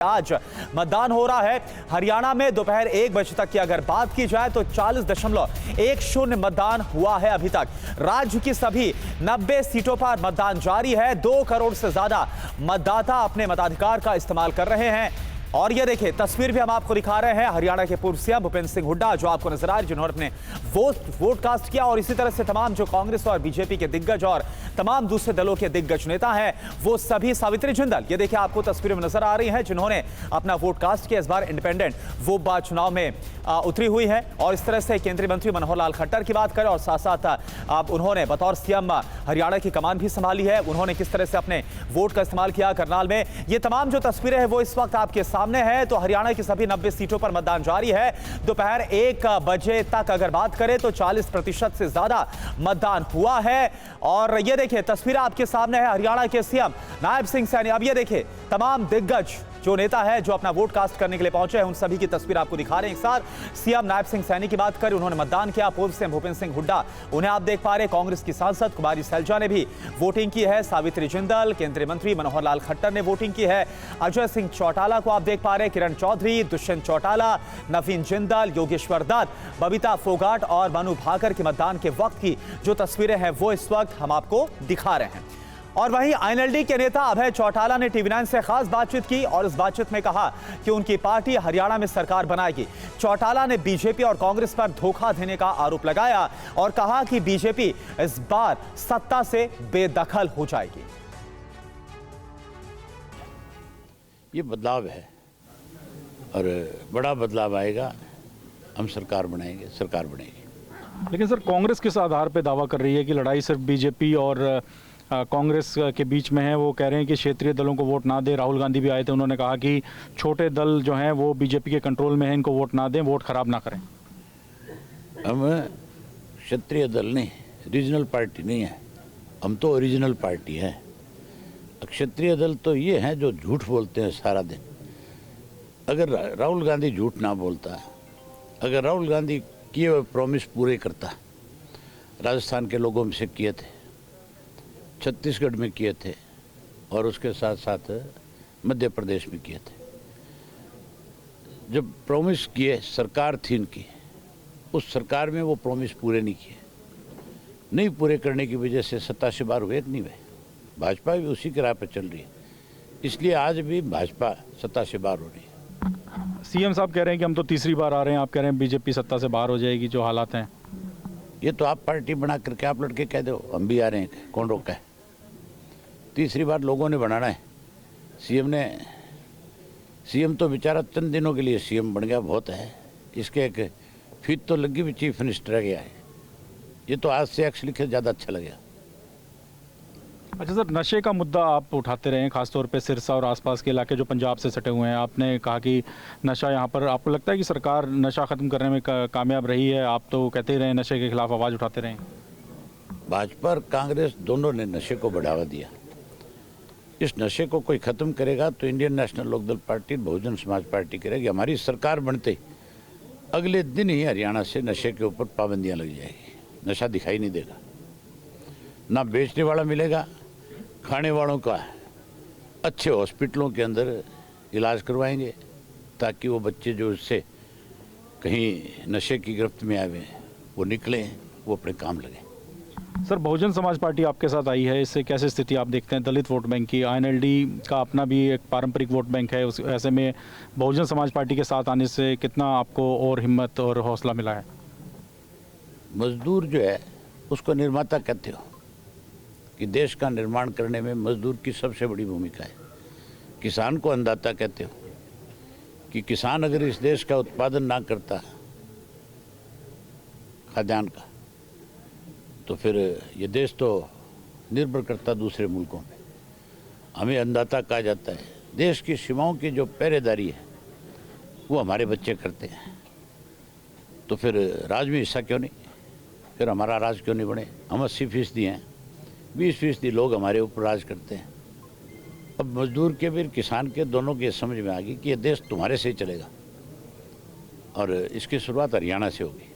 आज मतदान हो रहा है हरियाणा में। दोपहर 1 बजे तक की अगर बात की जाए तो 40.10 मतदान हुआ है अभी तक। राज्य की सभी 90 सीटों पर मतदान जारी है। 2 करोड़ से ज्यादा मतदाता अपने मताधिकार का इस्तेमाल कर रहे हैं। और ये देखिए तस्वीर भी हम आपको दिखा रहे हैं हरियाणा के पूर्व सीएम भूपेंद्र सिंह हुड्डा जो आपको नजर आ रहे हैं, जिन्होंने अपने वोट कास्ट किया। और इसी तरह से तमाम जो कांग्रेस और बीजेपी के दिग्गज और तमाम दूसरे दलों के दिग्गज नेता हैं, वो सभी सावित्री जिंदल, ये देखिए आपको तस्वीरें में नजर आ रही हैं, जिन्होंने अपना वोट कास्ट किया। इस बार इंडिपेंडेंट वो चुनाव में उतरी हुई है। और इस तरह से केंद्रीय मंत्री मनोहर लाल खट्टर की बात करें और साथ साथ उन्होंने बतौर सीएम हरियाणा की कमान भी संभाली है। उन्होंने किस तरह से अपने वोट का इस्तेमाल किया करनाल में, ये तमाम जो तस्वीरें हैं वो इस वक्त आपके सामने है। तो हरियाणा की सभी 90 सीटों पर मतदान जारी है। दोपहर 1 बजे तक अगर बात करें तो 40% से ज्यादा मतदान हुआ है। और ये देखिए तस्वीर आपके सामने है हरियाणा के सीएम नायब सिंह सैनी। अब ये देखिए तमाम दिग्गज जो नेता है जो अपना वोट कास्ट करने के लिए पहुंचे हैं, उन सभी की तस्वीर आपको दिखा रहे हैं एक साथ। सीएम नायब सिंह सैनी की बात करें, उन्होंने मतदान किया। पूर्व सीएम भूपेंद्र सिंह हुड्डा, उन्हें आप देख पा रहे हैं। कांग्रेस की सांसद कुमारी सैलजा ने भी वोटिंग की है। सावित्री जिंदल, केंद्रीय मंत्री मनोहर लाल खट्टर ने वोटिंग की है। अजय सिंह चौटाला को आप देख पा रहे हैं, किरण चौधरी, दुष्यंत चौटाला, नवीन जिंदल, योगेश्वर दत्त, बबीता फोगाट और मनु भाकर के मतदान के वक्त की जो तस्वीरें हैं वो इस वक्त हम आपको दिखा रहे हैं। और वहीं आईएनएलडी के नेता अभय चौटाला ने टीवी9 से खास बातचीत की और इस बातचीत में कहा कि उनकी पार्टी हरियाणा में सरकार बनाएगी। चौटाला ने बीजेपी और कांग्रेस पर धोखा देने का आरोप लगाया और कहा कि बीजेपी इस बार सत्ता से बेदखल हो जाएगी। ये बदलाव है और बड़ा बदलाव आएगा। हम सरकार बनाएंगे, सरकार बनेगी। लेकिन सर कांग्रेस किस आधार पर दावा कर रही है कि लड़ाई सिर्फ बीजेपी और कांग्रेस के बीच में है? वो कह रहे हैं कि क्षेत्रीय दलों को वोट ना दें। राहुल गांधी भी आए थे, उन्होंने कहा कि छोटे दल जो हैं वो बीजेपी के कंट्रोल में हैं, इनको वोट ना दें, वोट खराब ना करें। हम क्षेत्रीय दल नहीं, रीजनल पार्टी नहीं है, हम तो ओरिजिनल पार्टी है। क्षेत्रीय दल तो ये हैं जो झूठ बोलते हैं सारा दिन। अगर राहुल गांधी झूठ ना बोलता, अगर राहुल गांधी किए हुए प्रॉमिस पूरे करता, राजस्थान के लोगों में से किए थे, छत्तीसगढ़ में किए थे और उसके साथ साथ मध्य प्रदेश में किए थे। जब प्रॉमिस किए, सरकार थी इनकी, उस सरकार में वो प्रॉमिस पूरे नहीं किए। नहीं पूरे करने की वजह से सत्ता से बाहर हुए कि नहीं हुए। भाजपा भी उसी के राह पर चल रही है, इसलिए आज भी भाजपा सत्ता से बाहर हो रही है। सीएम साहब कह रहे हैं कि हम तो तीसरी बार आ रहे हैं, आप कह रहे हैं बीजेपी सत्ता से बाहर हो जाएगी। जो हालात हैं, ये तो आप पार्टी बना करके आप लड़के कह दो हम भी आ रहे हैं, कौन रोका है? तीसरी बार लोगों ने बनाना है। सीएम तो बेचारा चंद दिनों के लिए सीएम बन गया, बहुत है। इसके एक फीत तो लगी भी, चीफ मिनिस्टर रह गया है। ये तो आज से एक्स लिखे ज़्यादा अच्छा लगेगा। अच्छा सर, नशे का मुद्दा आप उठाते रहे हैं, खासतौर पे सिरसा और आसपास के इलाके जो पंजाब से सटे हुए हैं। आपने कहा कि नशा यहाँ पर, आपको लगता है कि सरकार नशा ख़त्म करने में कामयाब रही है? आप तो कहते ही रहे नशे के खिलाफ आवाज़ उठाते रहे। भाजपा और कांग्रेस दोनों ने नशे को बढ़ावा दिया। इस नशे को कोई ख़त्म करेगा तो Indian national Lokdal party, Bahujan Samaj party करेगी। हमारी सरकार बनते अगले दिन ही हरियाणा से नशे के ऊपर पाबंदियां लग जाएगी। नशा दिखाई नहीं देगा, ना बेचने वाला मिलेगा, खाने वालों का अच्छे हॉस्पिटलों के अंदर इलाज करवाएंगे ताकि वो बच्चे जो इससे कहीं नशे की गिरफ्त में आए वो निकलें, वो अपने काम लगें। सर, बहुजन समाज पार्टी आपके साथ आई है, इससे कैसे स्थिति आप देखते हैं दलित वोट बैंक की? आईएनएलडी का अपना भी एक पारंपरिक वोट बैंक है, उस ऐसे में बहुजन समाज पार्टी के साथ आने से कितना आपको और हिम्मत और हौसला मिला है? मजदूर जो है उसको निर्माता कहते हो कि देश का निर्माण करने में मजदूर की सबसे बड़ी भूमिका है। किसान को अन्नदाता कहते हो कि किसान अगर इस देश का उत्पादन ना करता खाद्यान्न का, तो फिर ये देश तो निर्भर करता दूसरे मुल्कों में। हमें अन्नदाता कहा जाता है। देश की सीमाओं की जो पहरेदारी है वो हमारे बच्चे करते हैं, तो फिर राज में हिस्सा क्यों नहीं? फिर हमारा राज क्यों नहीं बने? हम 80% हैं, 20% लोग हमारे ऊपर राज करते हैं। अब मजदूर के भी किसान के दोनों के समझ में आ गई कि ये देश तुम्हारे से ही चलेगा और इसकी शुरुआत हरियाणा से होगी।